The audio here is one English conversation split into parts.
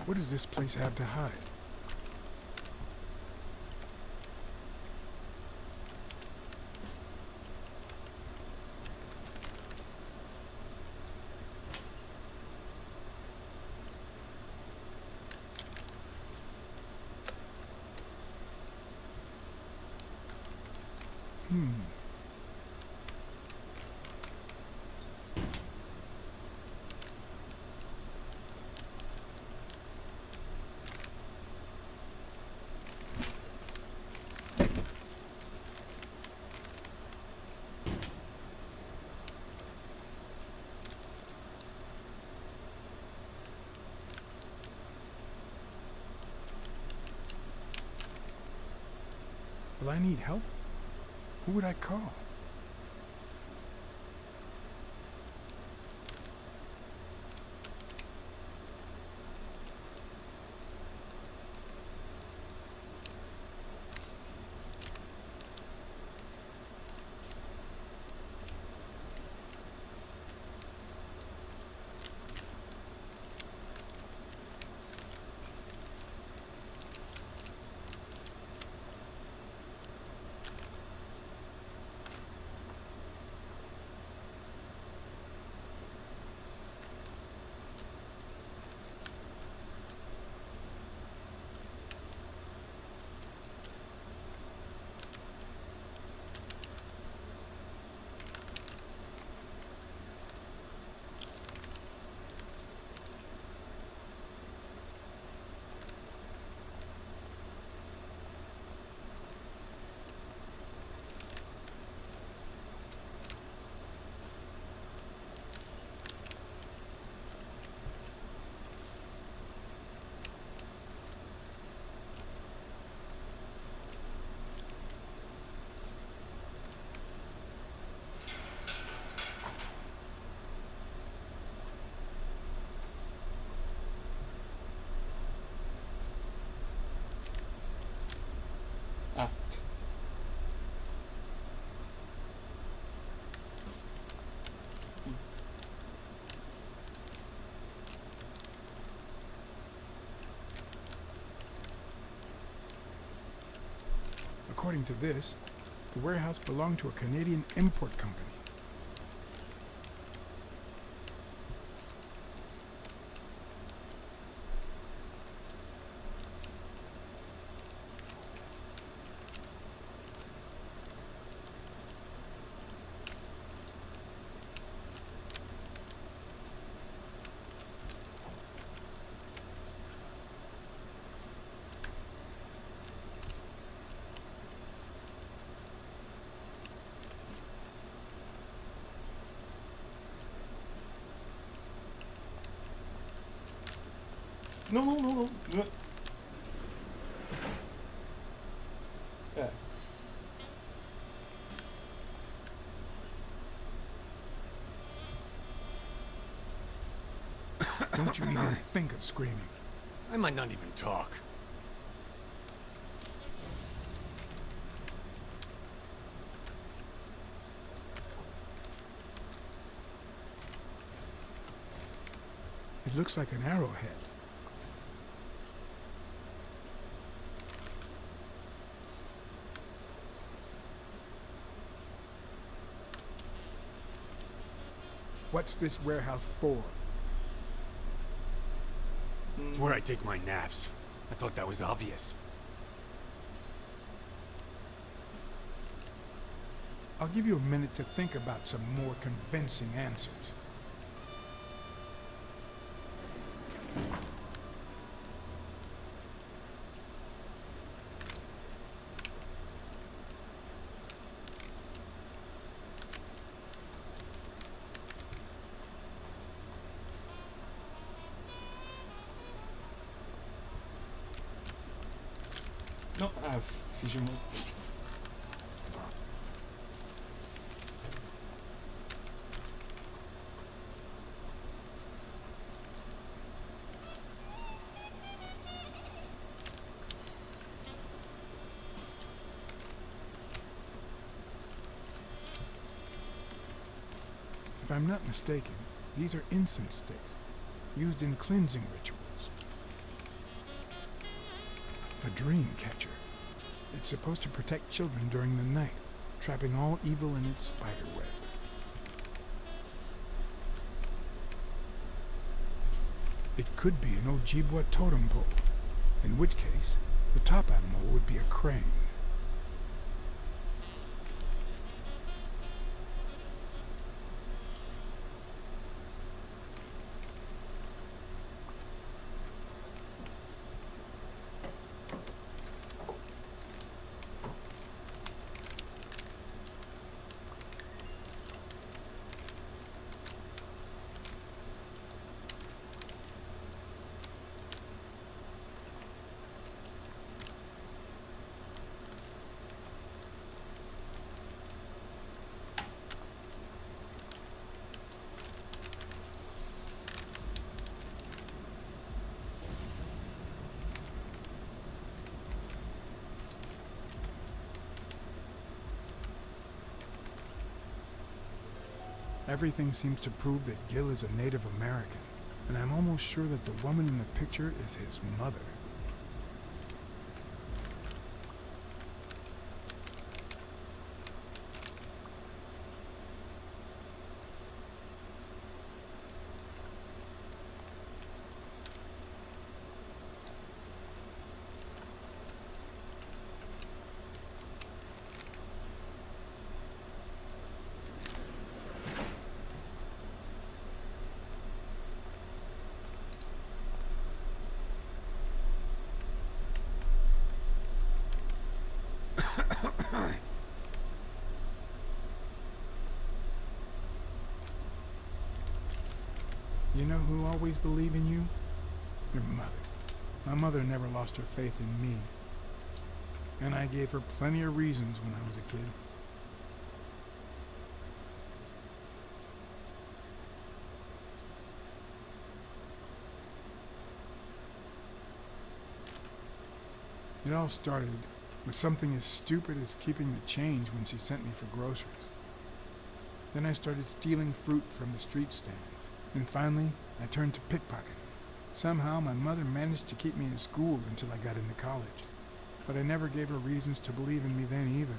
What does this place have to hide? Will I need help? Who would I call? Ah. According to this, the warehouse belonged to a Canadian import company. Não. É. Don't you even think of screaming. I might not even talk. It looks like an arrowhead. What's this warehouse for? It's where I take my naps. I thought that was obvious. I'll give you a minute to think about some more convincing answers. Não, fiz uma. If I'm not mistaken, these are incense sticks, used in cleansing rituals. A dream catcher. It's supposed to protect children during the night, trapping all evil in its spider web. It could be an Ojibwa totem pole, in which case, the top animal would be a crane. Everything seems to prove that Gil is a Native American, and I'm almost sure that the woman in the picture is his mother. You know who always believed in you? Your mother. My mother never lost her faith in me. And I gave her plenty of reasons when I was a kid. It all started with something as stupid as keeping the change when she sent me for groceries. Then I started stealing fruit from the street stands. And finally, I turned to pickpocketing. Somehow, my mother managed to keep me in school until I got into college. But I never gave her reasons to believe in me then either.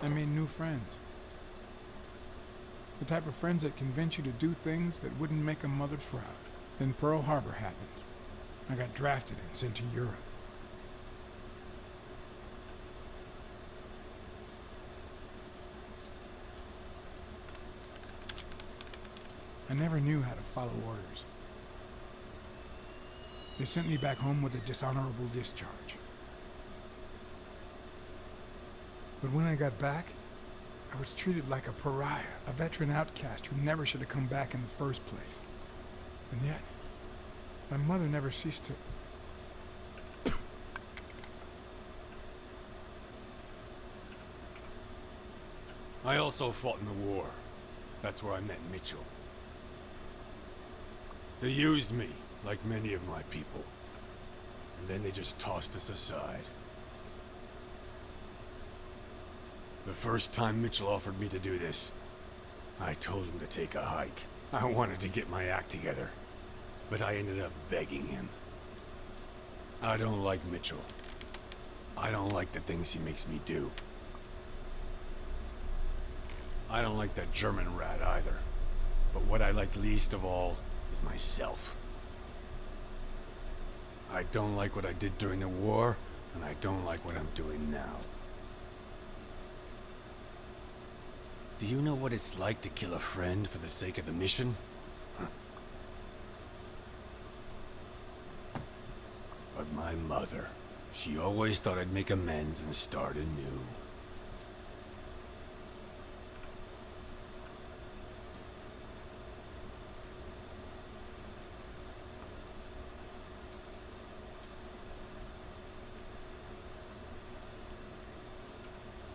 I made new friends. The type of friends that convince you to do things that wouldn't make a mother proud. Then Pearl Harbor happened. I got drafted and sent to Europe. I never knew how to follow orders. They sent me back home with a dishonorable discharge. But when I got back, I was treated like a pariah, a veteran outcast who never should have come back in the first place. And yet, my mother never ceased to... I also fought in the war. That's where I met Mitchell. They used me, like many of my people. And then they just tossed us aside. The first time Mitchell offered me to do this, I told him to take a hike. I wanted to get my act together, but I ended up begging him. I don't like Mitchell. I don't like the things he makes me do. I don't like that German rat either. But what I like least of all is myself. I don't like what I did during the war, and I don't like what I'm doing now. Do you know what it's like to kill a friend for the sake of the mission? Huh. But my mother, she always thought I'd make amends and start anew.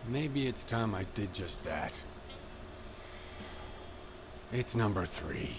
Maybe it's time I did just that. It's number 3.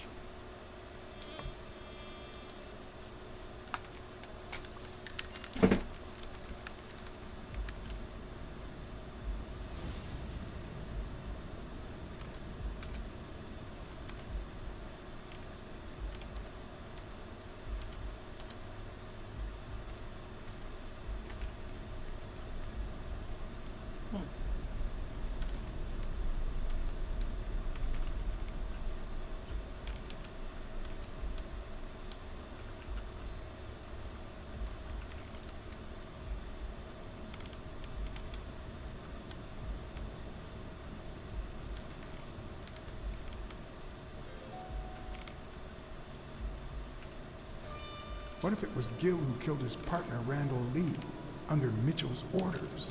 What if it was Gil who killed his partner, Randall Lee, under Mitchell's orders?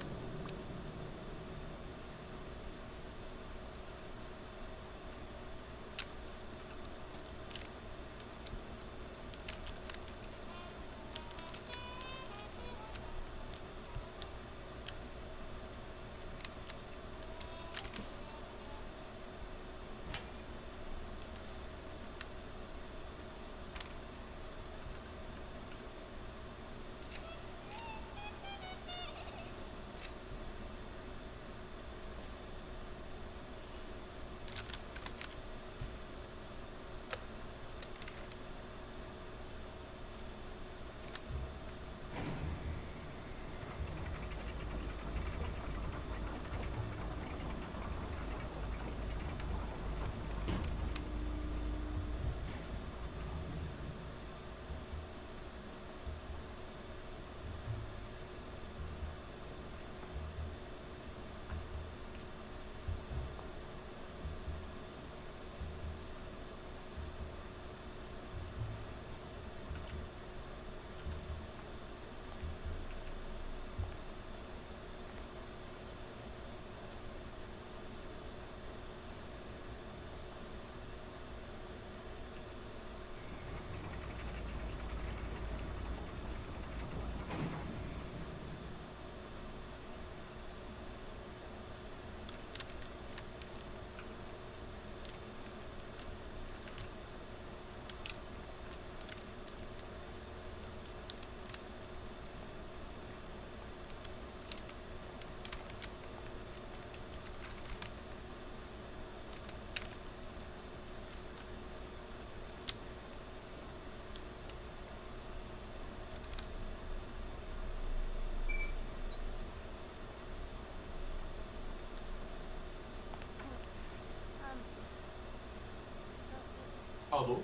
Alô?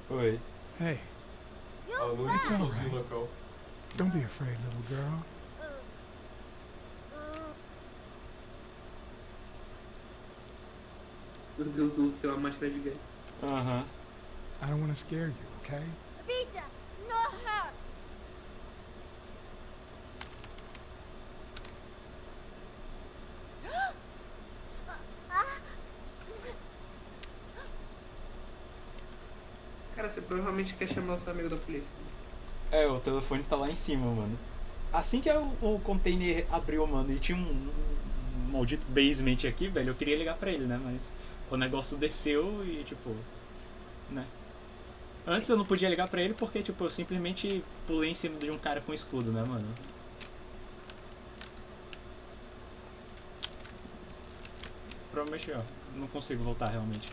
Go Oi. Hey, Ela não It's entrou no alright. local. don't be afraid, little girl. Meu Deus, o urso tem uma máscara de gay. Aham. I don't want to scare you, okay? Peter, no hurt. Cara, você provavelmente quer chamar o seu amigo da polícia. É, o telefone tá lá em cima, mano. Assim que o container abriu, mano, e tinha um maldito basement aqui, velho, eu queria ligar pra ele, né? Mas o negócio desceu e, tipo, né? Antes eu não podia ligar pra ele porque, tipo, eu simplesmente pulei em cima de um cara com escudo, né, mano? Provavelmente, ó, não consigo voltar realmente.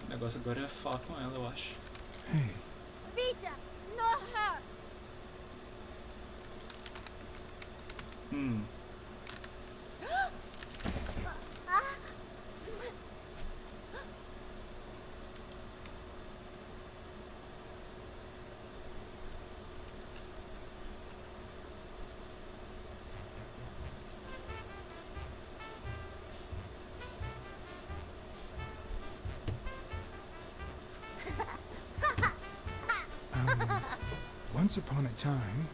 O negócio agora é falar com ela, eu acho. Hey, Peter, no hurt. once upon a time,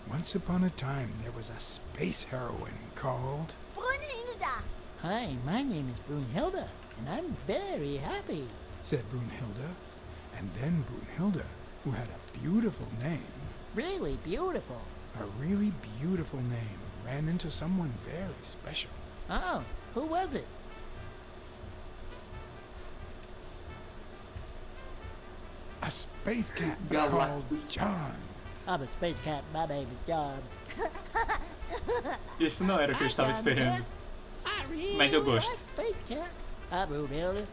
once upon a time, there was a space heroine called... Brunhilda. Hi, my name is Brunhilde, and I'm very happy. said Brunhilde. And then Brunhilde, who had a beautiful name, Really beautiful. a really beautiful name, ran into someone very special. Oh, who was it? A space cat Galactus. called John. I'm a space cat. My name is John. Esse não era o que eu estava Hi, John esperando. Cat. I really Mas eu gosto. like space cats. I'm Brunhilde.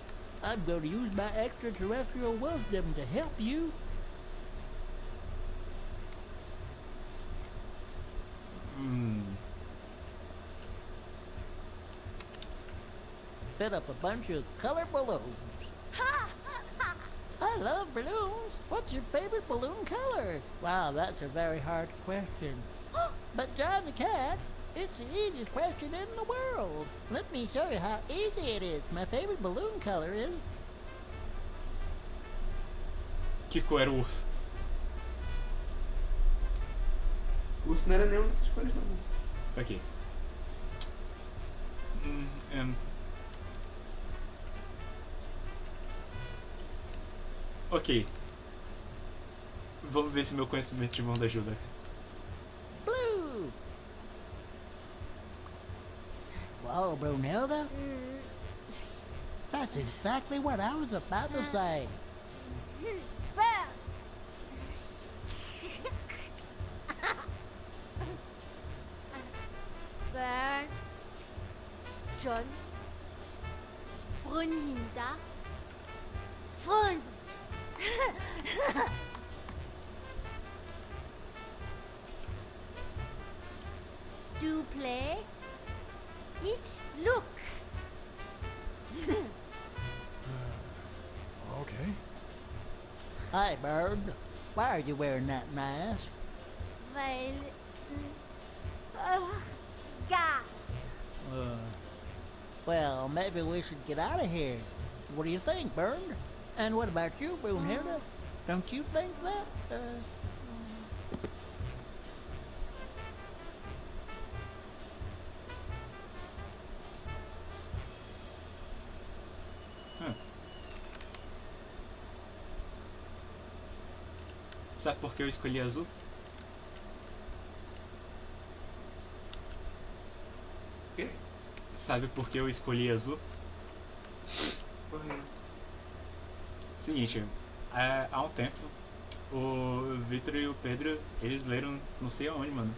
I'm going to use my extraterrestrial wisdom to help you. Set up a bunch of color balloons. I I love balloons. What's your favorite balloon color? Wow, that's a very hard question. But John the Cat, it's the easiest question in the world. Let me show you how easy it is. My favorite balloon color is... Que cor era o urso? O urso não era nenhuma dessas cores, não. Ok. Ok. Vamos ver se meu conhecimento de mundo ajuda. blue. Well, Brunilda, that's exactly what I was about to say. Well. Bird. John. Brunhilda. Fund. Do play. It's look. Okay. Hi, Bird. Why are you wearing that mask? Well. Gas. Well, maybe we should get out of here. What do you think, Bird? And what about you, Brunhilde? Don't you think that? Sabe por que eu escolhi azul? Quê? Sabe por que eu escolhi azul? Porra. Seguinte, há um tempo, o Victor e o Pedro, eles leram, não sei aonde, mano,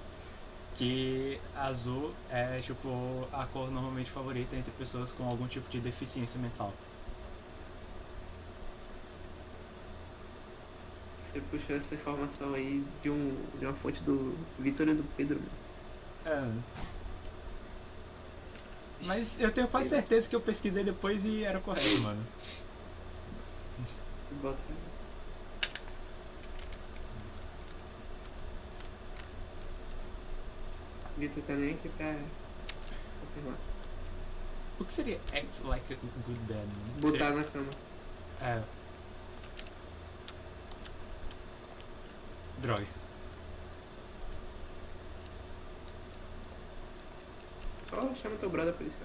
que azul é, tipo, a cor normalmente favorita entre pessoas com algum tipo de deficiência mental. Você puxou essa informação aí de uma fonte do Vitor e do Pedro. É. Mas eu tenho quase certeza que eu pesquisei depois e era correto, mano. Bota. Vitor tá nem aqui pra confirmar. O que seria act like a good dad, mano? Botar Seria... na cama. É. Droga. Só chama teu brother pra isso.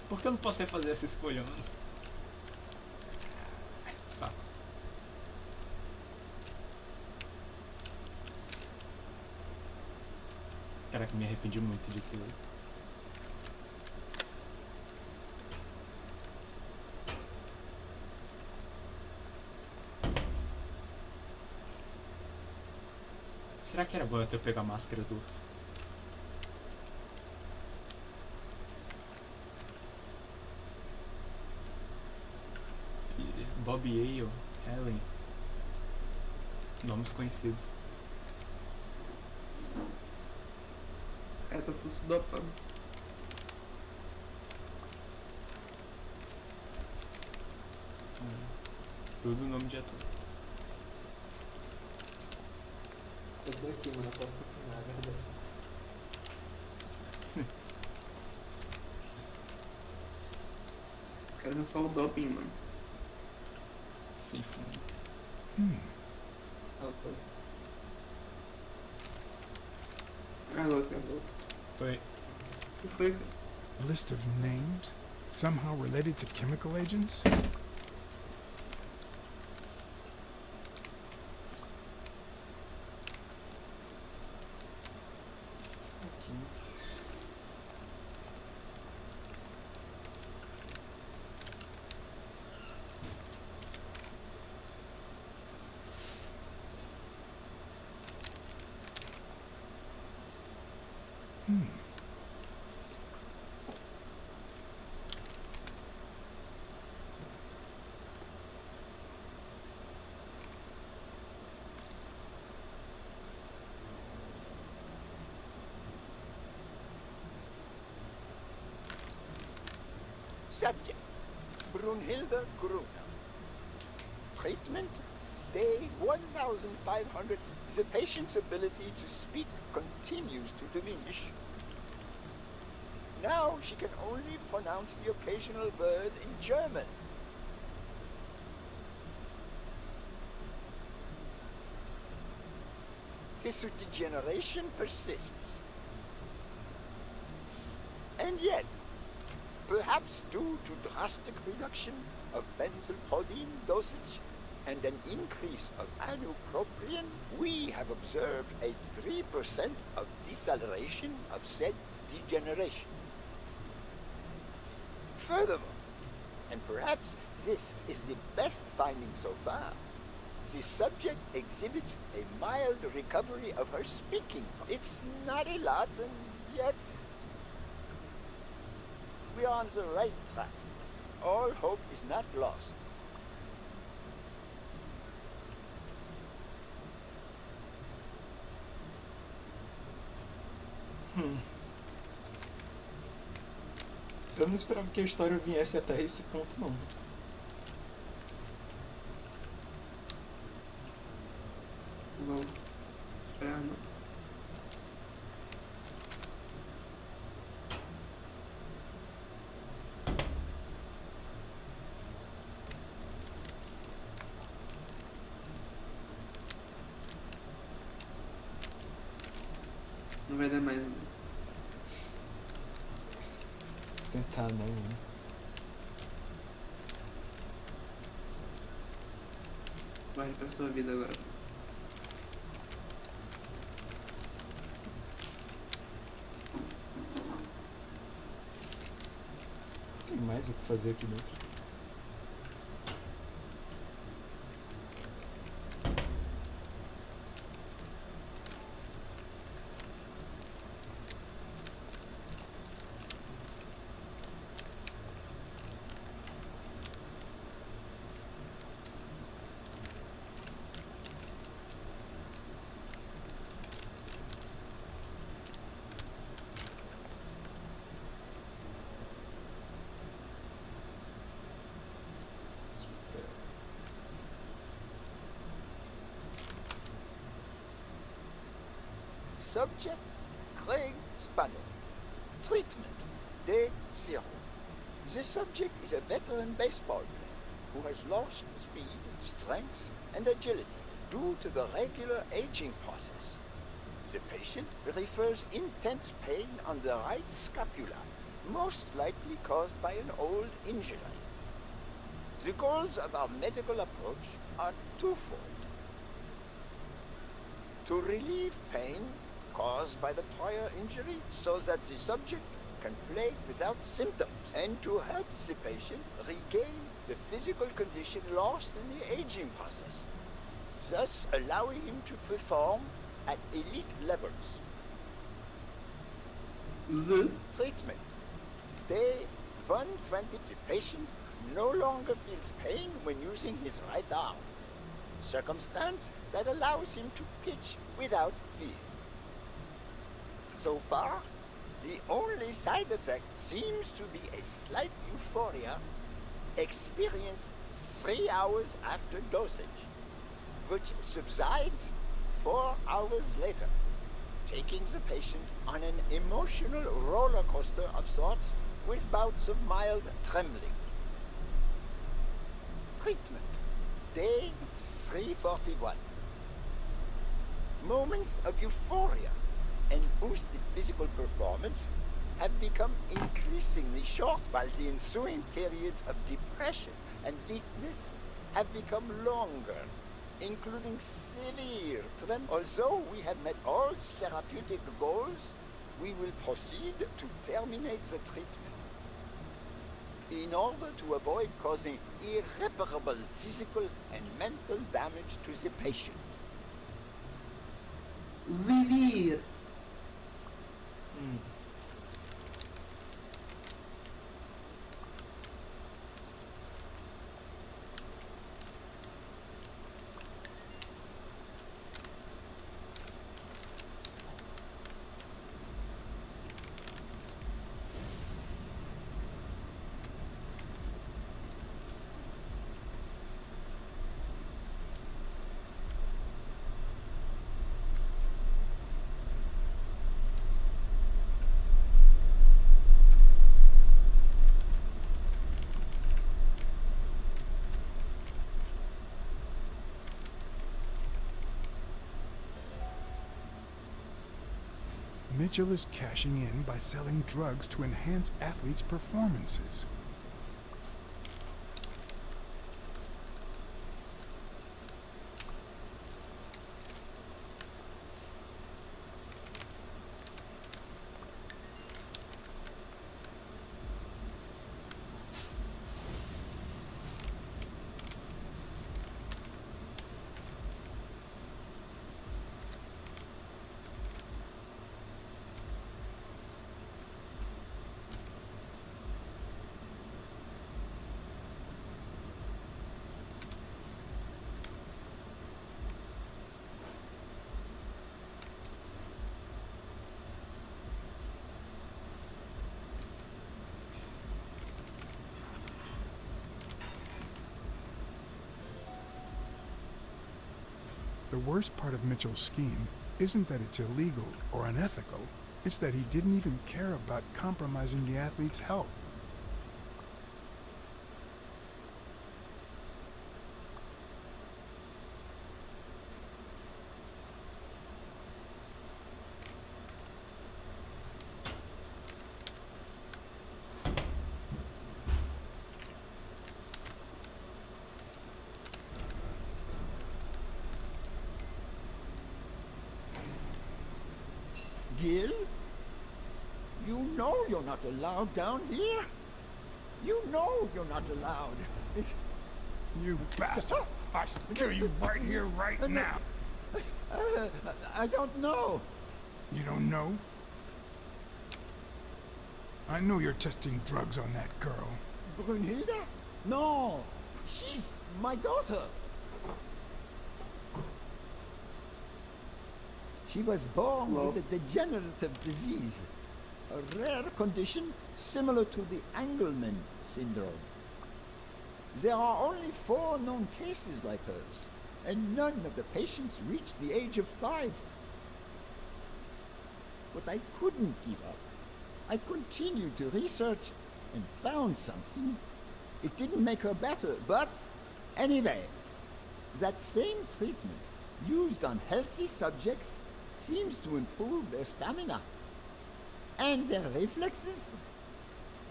Por que eu não posso refazer essa escolha, mano? Saco. Caraca, me arrependi muito disso. Será que era bom eu ter pego a máscara do urso? Peter, Bob Yale, Helen. Nomes conhecidos. Cara, tá tudo se dopando. Tudo nome de ator. Eu tô aqui, mano. Eu posso confirmar, é verdade. Cara, não só o doping, mano. Sem fundo. Alô. Alô, alô. Oi. O que foi, cara? A list of names? Somehow related to chemical agents? Subject, Brunhilde Gruner. Treatment, day 1500. The patient's ability to speak continues to diminish. Now she can only pronounce the occasional word in German. Tissue degeneration persists. And yet, perhaps due to drastic reduction of benzylproline dosage and an increase of ibuprofen, we have observed a 3% of deceleration of said degeneration. Furthermore, and perhaps this is the best finding so far, the subject exhibits a mild recovery of her speaking. It's not a lot, and yet we are on the right track. All hope is not lost. Eu não esperava que a história viesse até esse ponto, não. Vamos esperar, não. Não vai dar mais. Né? Tentar não, né? Vai pra sua vida agora. Tem mais o que fazer aqui dentro. Subject, Craig Spano. Treatment, day 0. The subject is a veteran baseball player who has lost speed, strength, and agility due to the regular aging process. The patient refers intense pain on the right scapula, most likely caused by an old injury. The goals of our medical approach are twofold. To relieve pain caused by the prior injury so that the subject can play without symptoms, and to help the patient regain the physical condition lost in the aging process, thus allowing him to perform at elite levels. Treatment. Day 120. The patient no longer feels pain when using his right arm, circumstance that allows him to pitch without fear. So far, the only side effect seems to be a slight euphoria experienced 3 hours after dosage, which subsides 4 hours later, taking the patient on an emotional roller coaster of sorts with bouts of mild trembling. Treatment. Day 341. Moments of euphoria and boosted physical performance have become increasingly short, while the ensuing periods of depression and weakness have become longer, including severe tremor. Although we have met all therapeutic goals, we will proceed to terminate the treatment in order to avoid causing irreparable physical and mental damage to the patient. Vivir. Mitchell is cashing in by selling drugs to enhance athletes' performances. The worst part of Mitchell's scheme isn't that it's illegal or unethical, it's that he didn't even care about compromising the athlete's health. Gil? You know you're not allowed down here. You know you're not allowed. You bastard! I kill you right here, right now! I don't know. You don't know? I know you're testing drugs on that girl. Brunhilde? No, she's my daughter. She was born with a degenerative disease, a rare condition similar to the Engelmann syndrome. There are only 4 known cases like hers, and none of the patients reached the age of 5. But I couldn't give up. I continued to research and found something. It didn't make her better, but anyway, that same treatment used on healthy subjects seems to improve their stamina and their reflexes.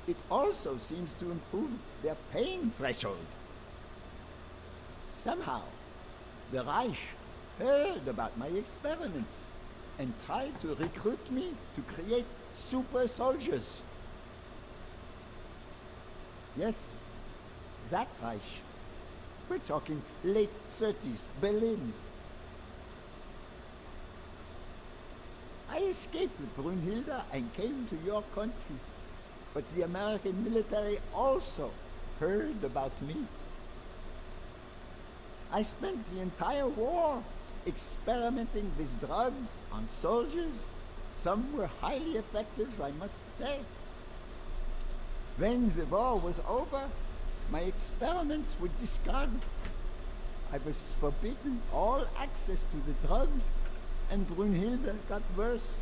It also seems to improve their pain threshold. Somehow, the Reich heard about my experiments and tried to recruit me to create super soldiers. Yes, that Reich. We're talking late 30s, Berlin. I escaped with Brunhilde and came to your country, but the American military also heard about me. I spent the entire war experimenting with drugs on soldiers. Some were highly effective, I must say. When the war was over, my experiments were discarded. I was forbidden all access to the drugs, and Brunhilde got worse.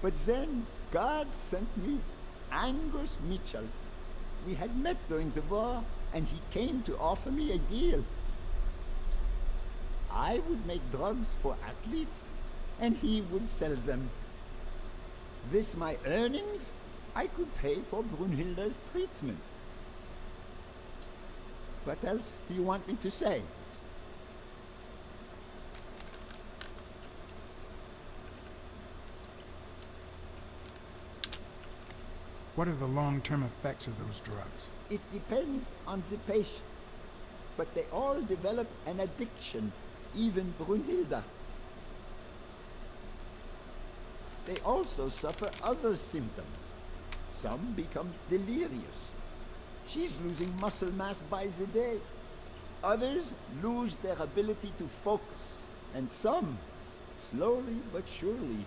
But then God sent me Angus Mitchell. We had met during the war, and he came to offer me a deal. I would make drugs for athletes, and he would sell them. With my earnings, I could pay for Brunhilde's treatment. What else do you want me to say? What are the long-term effects of those drugs? It depends on the patient, but they all develop an addiction, even Brunhilde. They also suffer other symptoms. Some become delirious. She's losing muscle mass by the day. Others lose their ability to focus. And some, slowly but surely,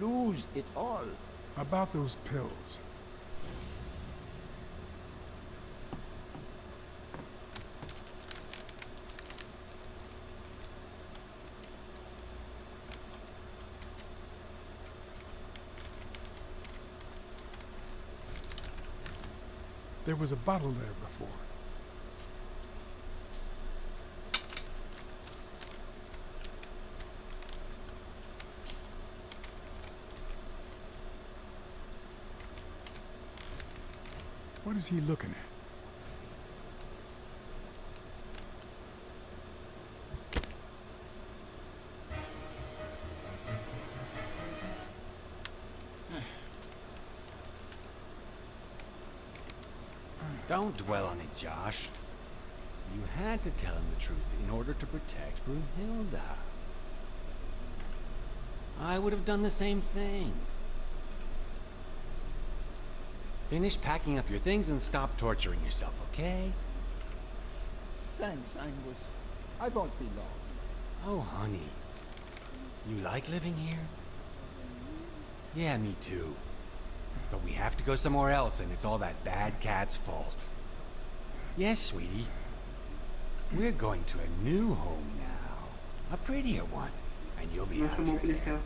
lose it all. About those pills. There was a bottle there before. What is he looking at? Don't dwell on it, Josh. You had to tell him the truth in order to protect Brunhilde. I would have done the same thing. Finish packing up your things and stop torturing yourself, okay? Thanks, Angus. I won't be long. Oh, honey. You like living here? Yeah, me too. But we have to go somewhere else, and it's all that bad cat's fault. Yes, sweetie. We're going to a new home now. A prettier one. And you'll be Não chamou o happier there. policial.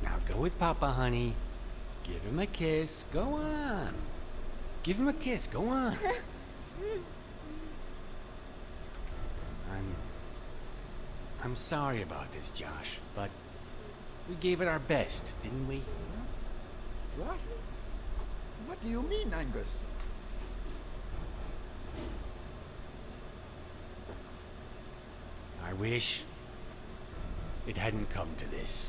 Now go with Papa, honey. Give him a kiss. Go on. Give him a kiss. Go on. I'm sorry about this, Josh, but we gave it our best, didn't we? What? What do you mean, Angus? I wish it hadn't come to this.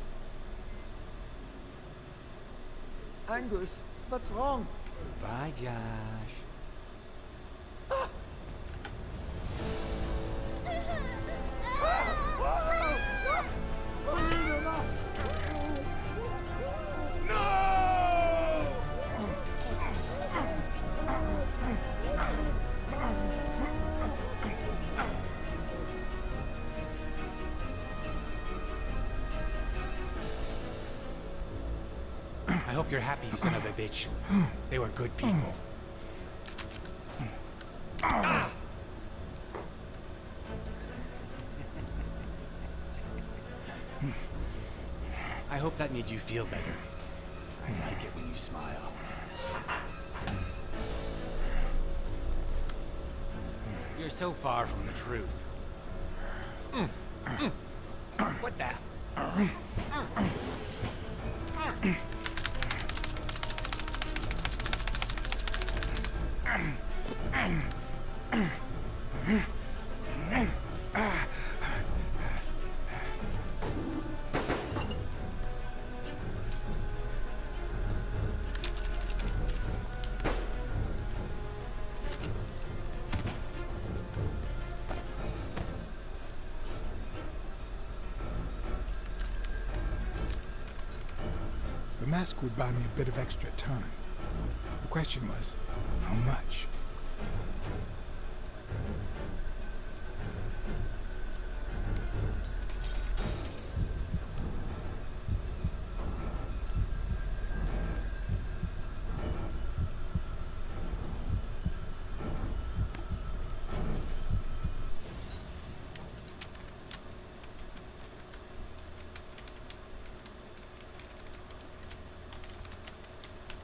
Angus, what's wrong? Goodbye, Josh. I hope you're happy, you son of a bitch. They were good people. Ah! I hope that made you feel better. I like it when you smile. You're so far from the truth. What the? The mask would buy me a bit of extra time. The question was, how much?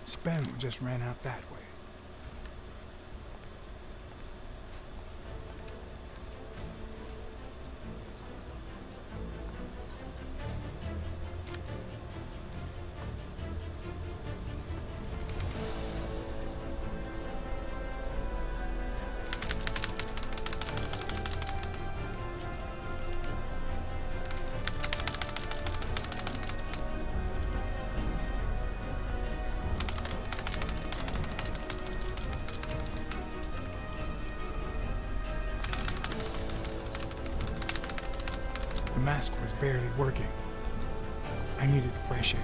Spanner just ran out that way. The mask was barely working. I needed fresh air.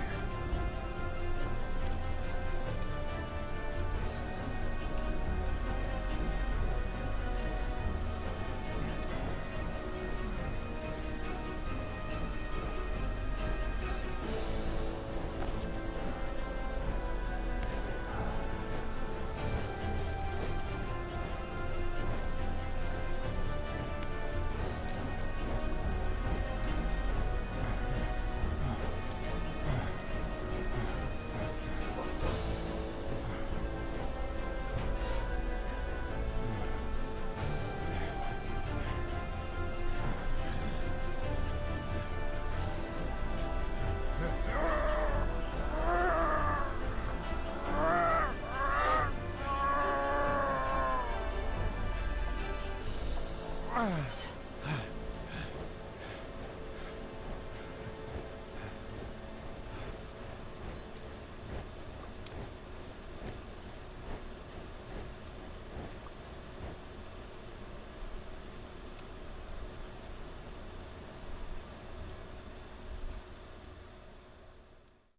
Ah,